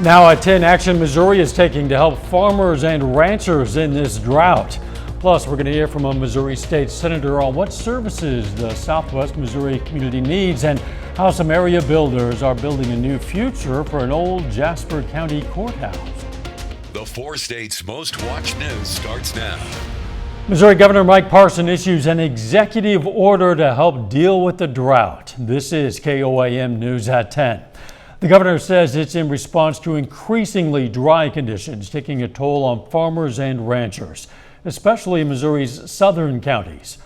Now at 10, action Missouri is taking to help farmers and ranchers in this drought. Plus, we're going to hear from a Missouri State Senator on what services the Southwest Missouri community needs and how some area builders are building a new future for an old Jasper County courthouse. The 4 states' most watched news starts now. Missouri Governor Mike Parson issues an executive order to help deal with the drought. This is KOAM News at 10. The governor says it's in response to increasingly dry conditions taking a toll on farmers and ranchers, especially in Missouri's southern counties.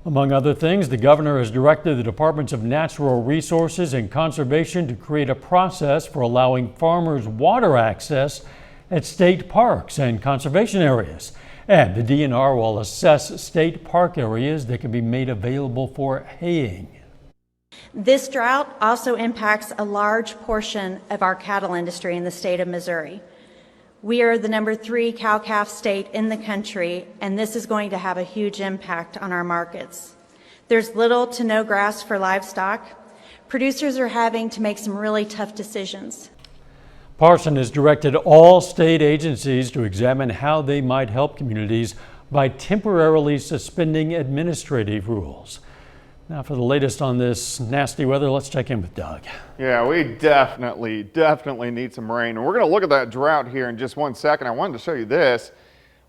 Among other things, the governor has directed the Departments of Natural Resources and Conservation to create a process for allowing farmers water access at state parks and conservation areas. And the DNR will assess state park areas that can be made available for haying. This drought also impacts a large portion of our cattle industry in the state of Missouri. We are the number 3 cow-calf state in the country, and this is going to have a huge impact on our markets. There's little to no grass for livestock. Producers are having to make some really tough decisions. Parson has directed all state agencies to examine how they might help communities by temporarily suspending administrative rules. Now for the latest on this nasty weather, let's check in with Doug. Yeah, we definitely need some rain. And we're going to look at that drought here in just 1 second. I wanted to show you this.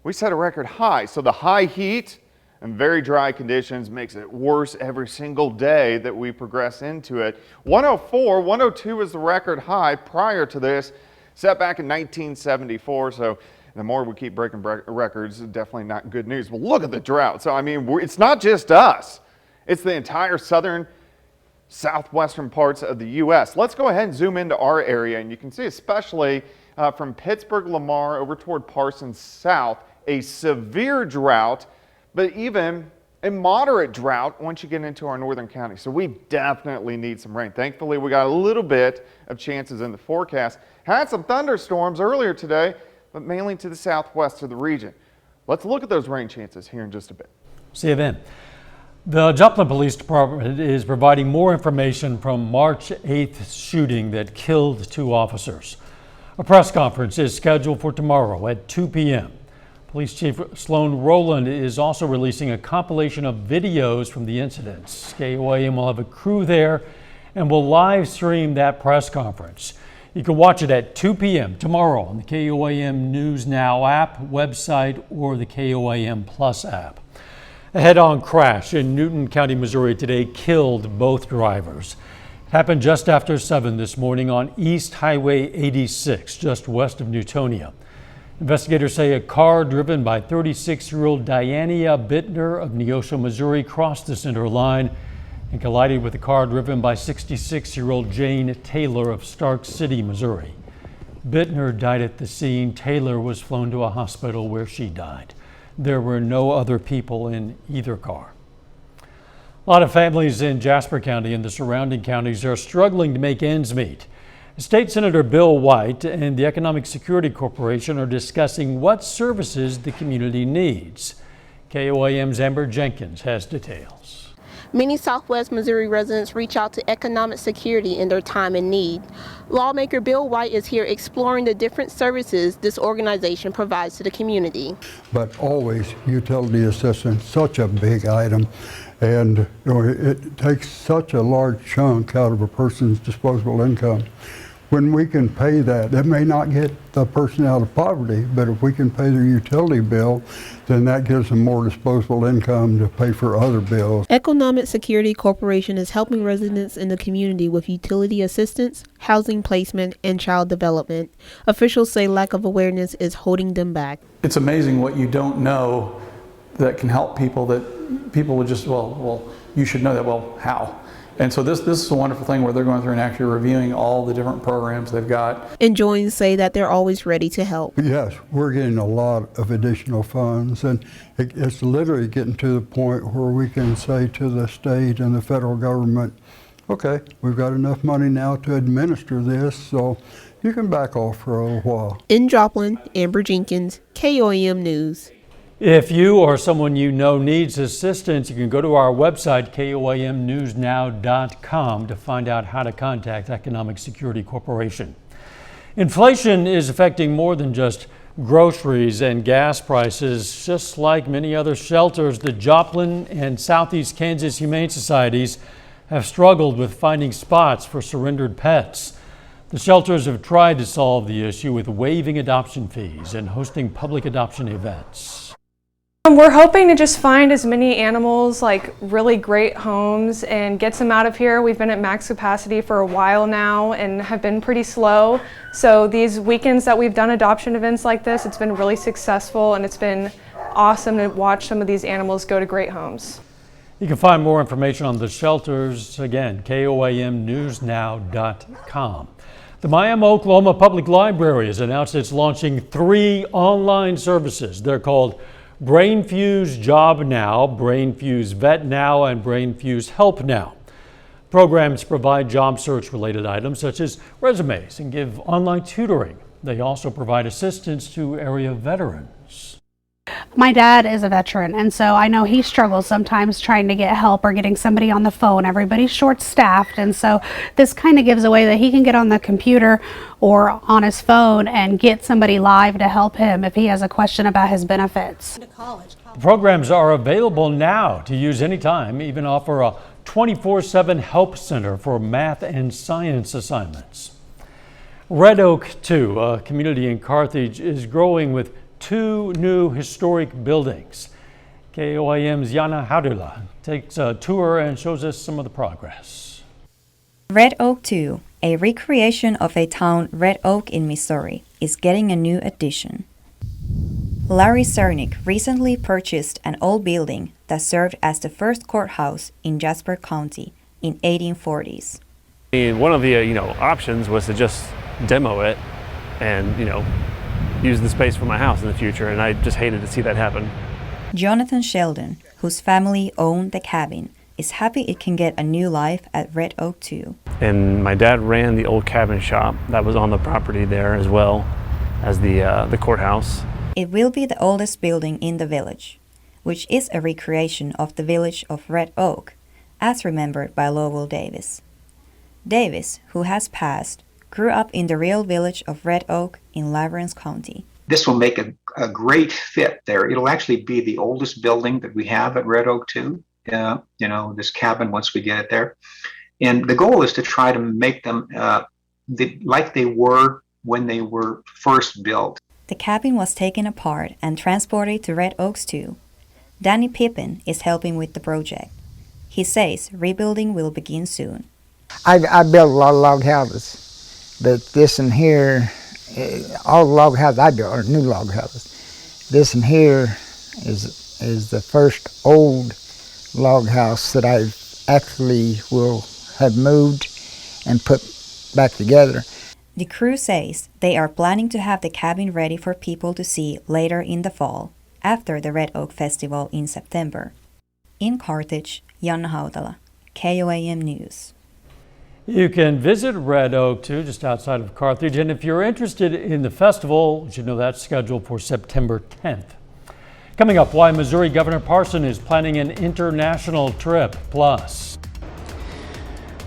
We set a record high. So the high heat and very dry conditions makes it worse every single day that we progress into it. 104, 102 is the record high prior to this, set back in 1974. So the more we keep breaking records, definitely not good news. But look at the drought. So I mean, it's not just us. It's the entire southern, southwestern parts of the U.S. Let's go ahead and zoom into our area, and you can see especially from Pittsburgh, Lamar, over toward Parsons South, a severe drought, but even a moderate drought once you get into our northern counties. So we definitely need some rain. Thankfully, we got a little bit of chances in the forecast. Had some thunderstorms earlier today, but mainly to the southwest of the region. Let's look at those rain chances here in just a bit. See you then. The Joplin Police Department is providing more information from March 8th shooting that killed 2 officers. A press conference is scheduled for tomorrow at 2 p.m. Police Chief Sloan Rowland is also releasing a compilation of videos from the incidents. KOAM will have a crew there and will live stream that press conference. You can watch it at 2 p.m. tomorrow on the KOAM News Now app, website, or the KOAM Plus app. A head-on crash in Newton County, Missouri today killed both drivers. It happened just after 7 this morning on East Highway 86, just west of Newtonia. Investigators say a car driven by 36-year-old Diania Bittner of Neosho, Missouri crossed the center line and collided with a car driven by 66-year-old Jane Taylor of Stark City, Missouri. Bittner died at the scene. Taylor was flown to a hospital where she died. There were no other people in either car. A lot of families in Jasper County and the surrounding counties are struggling to make ends meet. State Senator Bill White and the Economic Security Corporation are discussing what services the community needs. KOAM's Amber Jenkins has details. Many Southwest Missouri residents reach out to economic security in their time of need. Lawmaker Bill White is here exploring the different services this organization provides to the community. But always utility assistance, such a big item, and it takes such a large chunk out of a person's disposable income. When we can pay that, that may not get the person out of poverty, but if we can pay their utility bill, then that gives them more disposable income to pay for other bills. Economic Security Corporation is helping residents in the community with utility assistance, housing placement, and child development. Officials say lack of awareness is holding them back. It's amazing what you don't know that can help people, that people would just, well, you should know that. Well, how? And so this is a wonderful thing where they're going through and actually reviewing all the different programs they've got. And Joins say that they're always ready to help. Yes, we're getting a lot of additional funds, and it's literally getting to the point where we can say to the state and the federal government, okay, we've got enough money now to administer this, so you can back off for a little while. In Joplin, Amber Jenkins, KOAM News. If you or someone you know needs assistance, you can go to our website, KOAMnewsnow.com, to find out how to contact Economic Security Corporation. Inflation is affecting more than just groceries and gas prices. Just like many other shelters, the Joplin and Southeast Kansas Humane Societies have struggled with finding spots for surrendered pets. The shelters have tried to solve the issue with waiving adoption fees and hosting public adoption events. We're hoping to just find as many animals, like really great homes, and get some out of here. We've been at max capacity for a while now and have been pretty slow. So these weekends that we've done adoption events like this, it's been really successful, and it's been awesome to watch some of these animals go to great homes. You can find more information on the shelters, again, KOAMnewsnow.com. The Miami, Oklahoma Public Library has announced it's launching 3 online services. They're called BrainFuse Job Now, BrainFuse Vet Now, and BrainFuse Help Now. Programs provide job search related items such as resumes and give online tutoring. They also provide assistance to area veterans. My dad is a veteran, and so I know he struggles sometimes trying to get help or getting somebody on the phone. Everybody's short-staffed, and so this kind of gives a way that he can get on the computer or on his phone and get somebody live to help him if he has a question about his benefits. The programs are available now to use anytime, even offer a 24/7 help center for math and science assignments. Red Oak 2, a community in Carthage, is growing with 2 new historic buildings. KOAM's Yana Hadula takes a tour and shows us some of the progress. Red Oak 2, a recreation of a town Red Oak in Missouri, is getting a new addition. Larry Cernick recently purchased an old building that served as the first courthouse in Jasper County in 1840s. One of the options was to just demo it and use the space for my house in the future, and I just hated to see that happen. Jonathan Sheldon, whose family owned the cabin, is happy it can get a new life at Red Oak 2. And my dad ran the old cabin shop that was on the property there, as well as the courthouse. It will be the oldest building in the village, which is a recreation of the village of Red Oak, as remembered by Lowell Davis. Davis, who has passed, grew up in the real village of Red Oak in Lawrence County. This will make a great fit there. It'll actually be the oldest building that we have at Red Oak 2, this cabin once we get it there. And the goal is to try to make them like they were when they were first built. The cabin was taken apart and transported to Red Oaks 2. Danny Pippin is helping with the project. He says rebuilding will begin soon. I built a lot of log houses. But this in here, all the log houses I built are new log houses. This in here is the first old log house that I actually will have moved and put back together. The crew says they are planning to have the cabin ready for people to see later in the fall, after the Red Oak Festival in September. In Carthage, Janna Hautala, KOAM News. You can visit Red Oak 2 just outside of Carthage, and if you're interested in the festival, you should know that's scheduled for September 10th. Coming up, why Missouri Governor Parson is planning an international trip. Plus,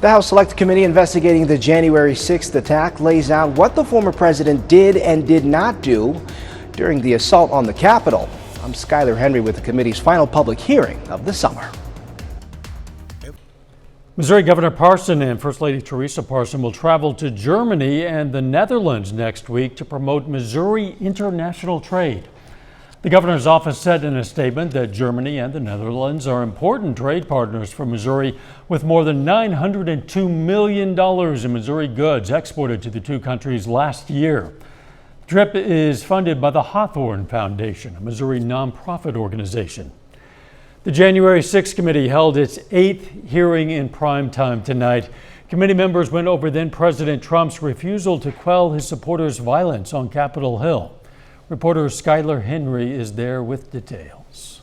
the House Select Committee investigating the January 6th attack lays out what the former president did and did not do during the assault on the Capitol. I'm Skylar Henry with the committee's final public hearing of the summer. Missouri Governor Parson and First Lady Teresa Parson will travel to Germany and the Netherlands next week to promote Missouri international trade. The governor's office said in a statement that Germany and the Netherlands are important trade partners for Missouri, with more than $902 million in Missouri goods exported to the 2 countries last year. The trip is funded by the Hawthorne Foundation, a Missouri nonprofit organization. The January 6th committee held its 8th hearing in prime time tonight. Committee members went over then President Trump's refusal to quell his supporters' violence on Capitol Hill. Reporter Skylar Henry is there with details.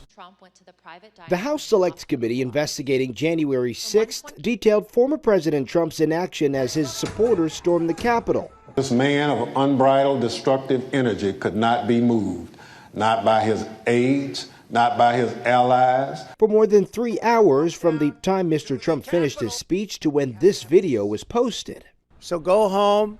The House Select Committee investigating January 6th detailed former President Trump's inaction as his supporters stormed the Capitol. This man of unbridled destructive energy could not be moved, not by his aides, not by his allies. For more than 3 hours from the time Mr. Trump finished his speech to when this video was posted. So go home,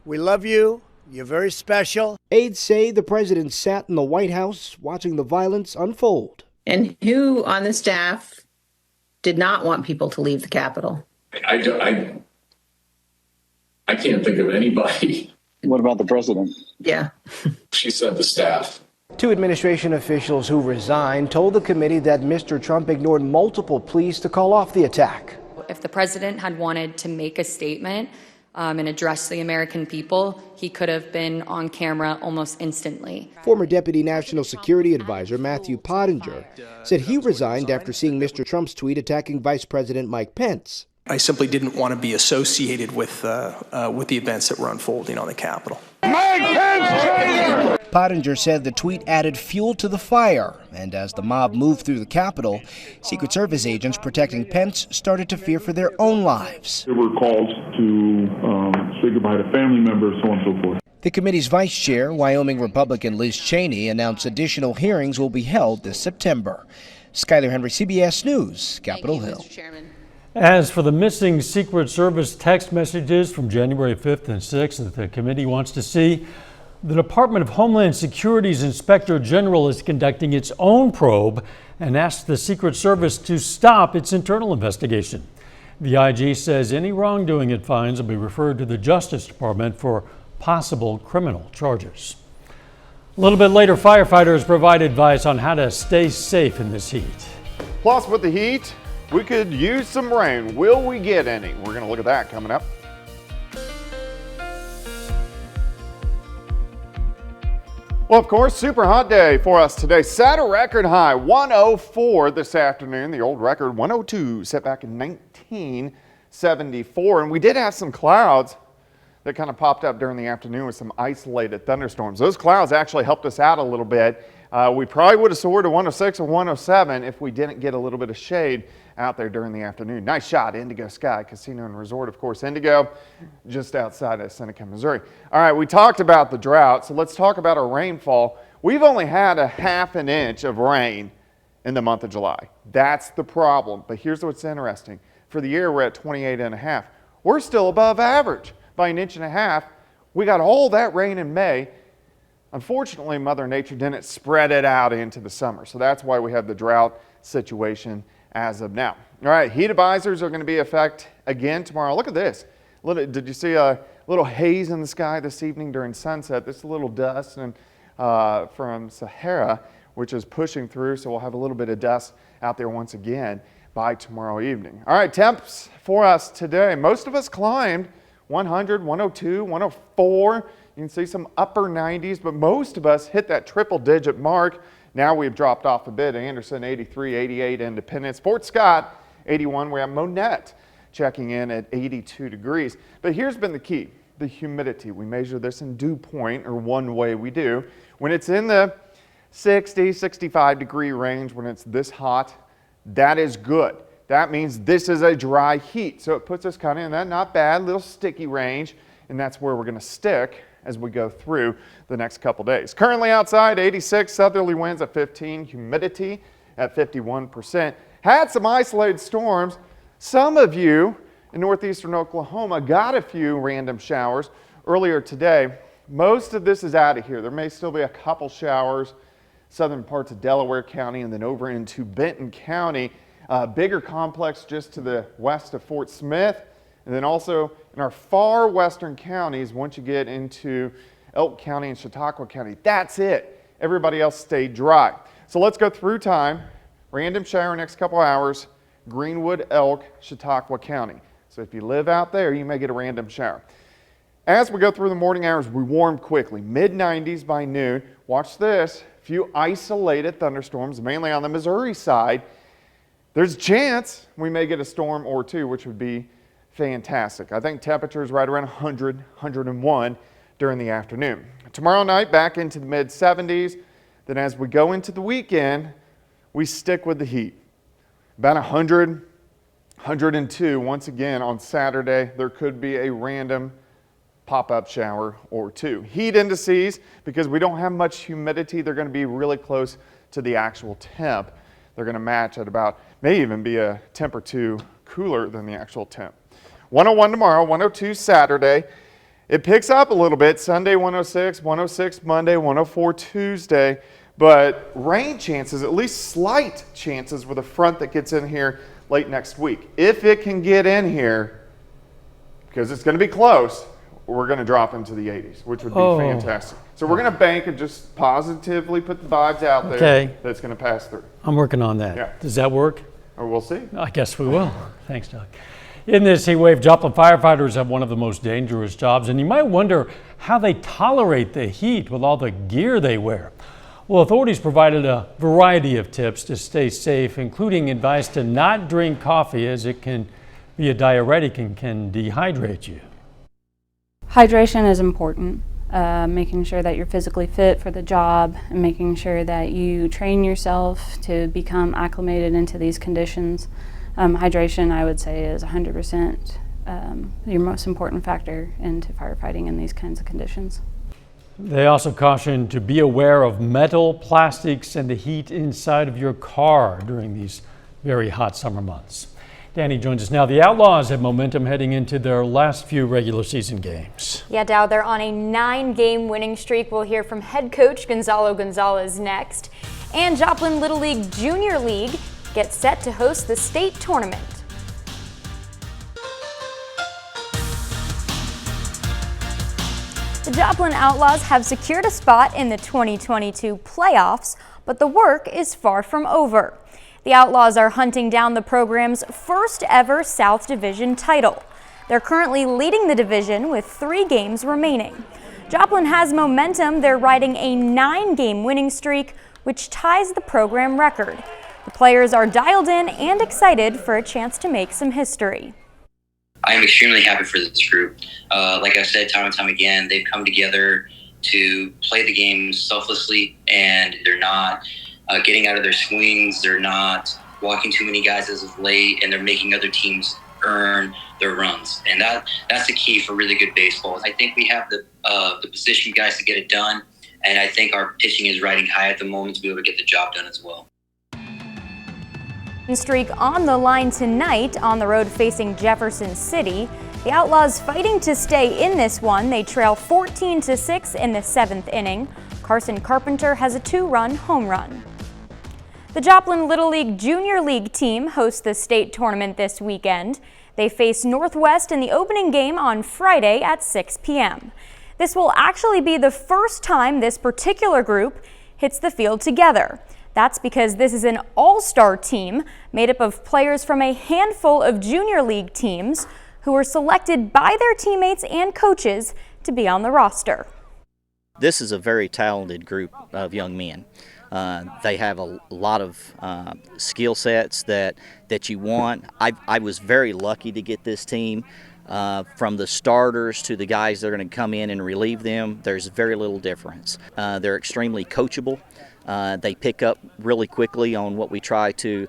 We love you. You're very special. Aides say the president sat in the White House watching the violence unfold. And who on the staff did not want people to leave the Capitol? I can't think of anybody. What about the president? Yeah. She said the staff. Two administration officials who resigned told the committee that Mr. Trump ignored multiple pleas to call off the attack. If the president had wanted to make a statement and address the American people, he could have been on camera almost instantly. Former Deputy National Security Advisor Matthew Pottinger said he resigned after seeing Mr. Trump's tweet attacking Vice President Mike Pence. I simply didn't want to be associated with the events that were unfolding on the Capitol. Pottinger said the tweet added fuel to the fire, and as the mob moved through the Capitol, Secret Service agents protecting Pence started to fear for their own lives. There were calls to say goodbye to family members, so on and so forth. The committee's vice chair, Wyoming Republican Liz Cheney, announced additional hearings will be held this September. Skyler Henry, CBS News, Capitol Hill. As for the missing Secret Service text messages from January 5th and 6th that the committee wants to see, the Department of Homeland Security's Inspector General is conducting its own probe and asked the Secret Service to stop its internal investigation. The IG says any wrongdoing it finds will be referred to the Justice Department for possible criminal charges. A little bit later, firefighters provide advice on how to stay safe in this heat. Plus, with the heat, we could use some rain. Will we get any? We're going to look at that coming up. Well, of course, super hot day for us today. Set a record high, 104 this afternoon. The old record, 102, set back in 1974. And we did have some clouds that kind of popped up during the afternoon with some isolated thunderstorms. Those clouds actually helped us out a little bit. We probably would have soared to 106 or 107 if we didn't get a little bit of shade out there during the afternoon. Nice shot, Indigo Sky Casino and Resort, of course. Indigo, just outside of Seneca, Missouri. All right, we talked about the drought, so let's talk about our rainfall. We've only had a ½ an inch of rain in the month of July. That's the problem. But here's what's interesting. For the year, we're at 28.5. We're still above average by 1.5 inches. We got all that rain in May. Unfortunately, Mother Nature didn't spread it out into the summer. So that's why we have the drought situation as of now. All right, heat advisories are going to be in effect again tomorrow. Look at this. Did you see a little haze in the sky this evening during sunset? This is a little dust from Sahara, which is pushing through. So we'll have a little bit of dust out there once again by tomorrow evening. All right, temps for us today. Most of us climbed 100, 102, 104. You can see some upper 90s, but most of us hit that triple-digit mark. Now we've dropped off a bit. Anderson, 83, 88, Independence. Fort Scott, 81. We have Monette checking in at 82 degrees. But here's been the key, the humidity. We measure this in dew point, or one way we do. When it's in the 60, 65 degree range, when it's this hot, that is good. That means this is a dry heat. So it puts us kind of in that not bad, little sticky range, and that's where we're going to stick as we go through the next couple days. Currently outside, 86, southerly winds at 15, humidity at 51%. Had some isolated storms. Some of you in northeastern Oklahoma got a few random showers earlier today. Most of this is out of here. There may still be a couple showers, southern parts of Delaware County and then over into Benton County. Bigger complex just to the west of Fort Smith. And then also in our far western counties, once you get into Elk County and Chautauqua County, that's it. Everybody else stayed dry. So let's go through time. Random shower next couple hours, Greenwood, Elk, Chautauqua County. So if you live out there, you may get a random shower. As we go through the morning hours, we warm quickly. Mid-90s by noon. Watch this. A few isolated thunderstorms, mainly on the Missouri side. There's a chance we may get a storm or two, which would be fantastic. I think temperatures right around 100, 101 during the afternoon. Tomorrow night, back into the mid-70s. Then as we go into the weekend, we stick with the heat. About 100, 102 once again on Saturday. There could be a random pop-up shower or two. Heat indices, because we don't have much humidity, they're going to be really close to the actual temp. They're going to match at about, may even be a temp or two cooler than the actual temp. 101 tomorrow, 102 Saturday. It picks up a little bit. Sunday 106, 106 Monday, 104 Tuesday. But rain chances, at least slight chances, with a front that gets in here late next week. If it can get in here, because it's going to be close, we're going to drop into the 80s, which would be fantastic. So we're going to bank and just positively put the vibes out there that it's going to pass through. I'm working on that. Yeah. Does that work? Or we'll see. I guess we will. Thanks, Doug. In this heat wave, Joplin firefighters have one of the most dangerous jobs, and you might wonder how they tolerate the heat with all the gear they wear. Well, authorities provided a variety of tips to stay safe, including advice to not drink coffee as it can be a diuretic and can dehydrate you. Hydration is important. Making sure that you're physically fit for the job and making sure that you train yourself to become acclimated into these conditions. Hydration, I would say, is 100% your most important factor into firefighting in these kinds of conditions. They also caution to be aware of metal, plastics, and the heat inside of your car during these very hot summer months. Danny joins us now. The Outlaws have momentum heading into their last few regular season games. Yeah, Dow, they're on a 9-game winning streak. We'll hear from head coach Gonzalo Gonzalez next. And Joplin Little League Junior League gets set to host the state tournament. The Joplin Outlaws have secured a spot in the 2022 playoffs, but the work is far from over. The Outlaws are hunting down the program's first ever South Division title. They're currently leading the division with 3 games remaining. Joplin has momentum. They're riding a 9-game winning streak, which ties the program record. The players are dialed in and excited for a chance to make some history. I am extremely happy for this group. Like I've said time and time again, they've come together to play the game selflessly, and they're not getting out of their swings. They're not walking too many guys as of late, and they're making other teams earn their runs. And that's the key for really good baseball. I think we have the position guys to get it done, and I think our pitching is riding high at the moment to be able to get the job done as well. Streak on the line tonight on the road facing Jefferson City. The Outlaws fighting to stay in this one. They trail 14-6 in the 7th inning. Carson Carpenter has a 2-run home run. The Joplin Little League Junior League team hosts the state tournament this weekend. They face Northwest in the opening game on Friday at 6 p.m. This will actually be the first time this particular group hits the field together. That's because this is an all-star team made up of players from a handful of junior league teams who were selected by their teammates and coaches to be on the roster. This is a very talented group of young men. They have a lot of skill sets that you want. I was very lucky to get this team. From the starters to the guys that are going to come in and relieve them, there's very little difference. They're extremely coachable. They pick up really quickly on what we try to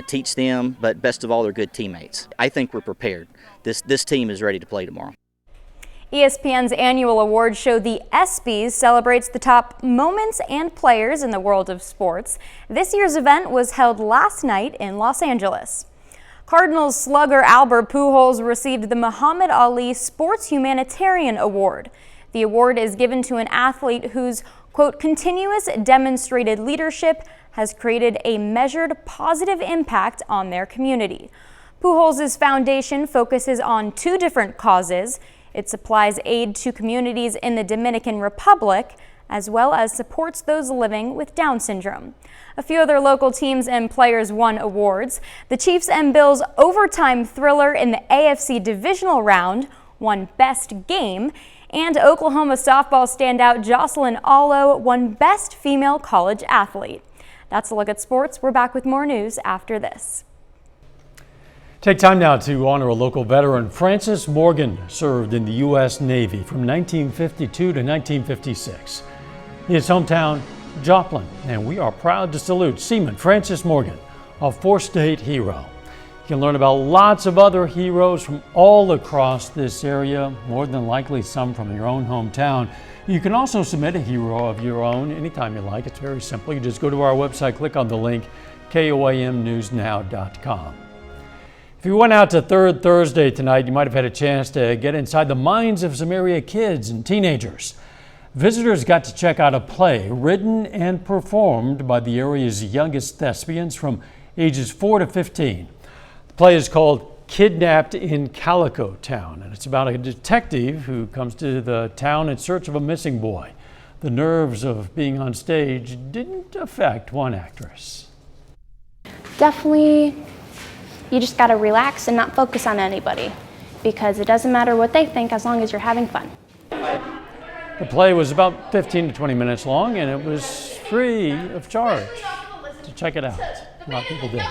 teach them, but best of all, they're good teammates. I think we're prepared. This team is ready to play tomorrow. ESPN's annual award show, the ESPYs, celebrates the top moments and players in the world of sports. This year's event was held last night in Los Angeles. Cardinals slugger Albert Pujols received the Muhammad Ali Sports Humanitarian Award. The award is given to an athlete whose, quote, continuous demonstrated leadership has created a measured positive impact on their community. Pujols' foundation focuses on 2 different causes. It supplies aid to communities in the Dominican Republic, as well as supports those living with Down syndrome. A few other local teams and players won awards. The Chiefs and Bills overtime thriller in the AFC divisional round won Best Game, and Oklahoma softball standout Jocelyn Allo won Best Female College Athlete. That's a look at sports. We're back with more news after this. Take time now to honor a local veteran. Francis Morgan served in the U.S. Navy from 1952 to 1956. His hometown, Joplin, and we are proud to salute Seaman Francis Morgan, a 4-state hero. You can learn about lots of other heroes from all across this area, more than likely some from your own hometown. You can also submit a hero of your own anytime you like. It's very simple. You just go to our website, click on the link, KOAMnewsnow.com. If you went out to Third Thursday tonight, you might have had a chance to get inside the minds of some area kids and teenagers. Visitors got to check out a play written and performed by the area's youngest thespians from ages 4 to 15. The play is called Kidnapped in Calico Town, and it's about a detective who comes to the town in search of a missing boy. The nerves of being on stage didn't affect one actress. Definitely, you just gotta relax and not focus on anybody, because it doesn't matter what they think as long as you're having fun. The play was about 15 to 20 minutes long, and it was free of charge to check it out. A lot of people did.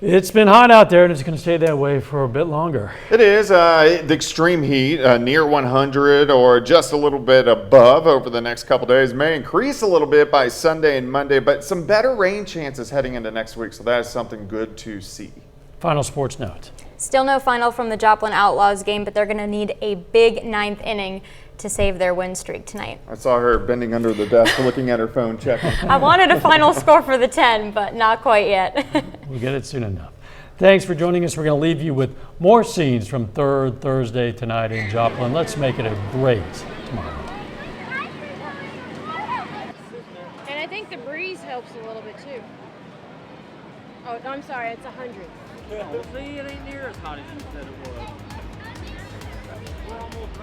It's been hot out there, and it's going to stay that way for a bit longer. It is. The extreme heat, near 100 or just a little bit above over the next couple days, may increase a little bit by Sunday and Monday, but some better rain chances heading into next week, so that is something good to see. Final sports note. Still no final from the Joplin Outlaws game, but they're going to need a big ninth inning to save their win streak tonight. I saw her bending under the desk looking at her phone checking. I wanted a final score for the 10, but not quite yet. We'll get it soon enough. Thanks for joining us. We're going to leave you with more scenes from Third Thursday tonight in Joplin. Let's make it a great tomorrow. And I think the breeze helps a little bit too. Oh, no, I'm sorry, it's 100. See, it ain't near as hot as you said it was. We're almost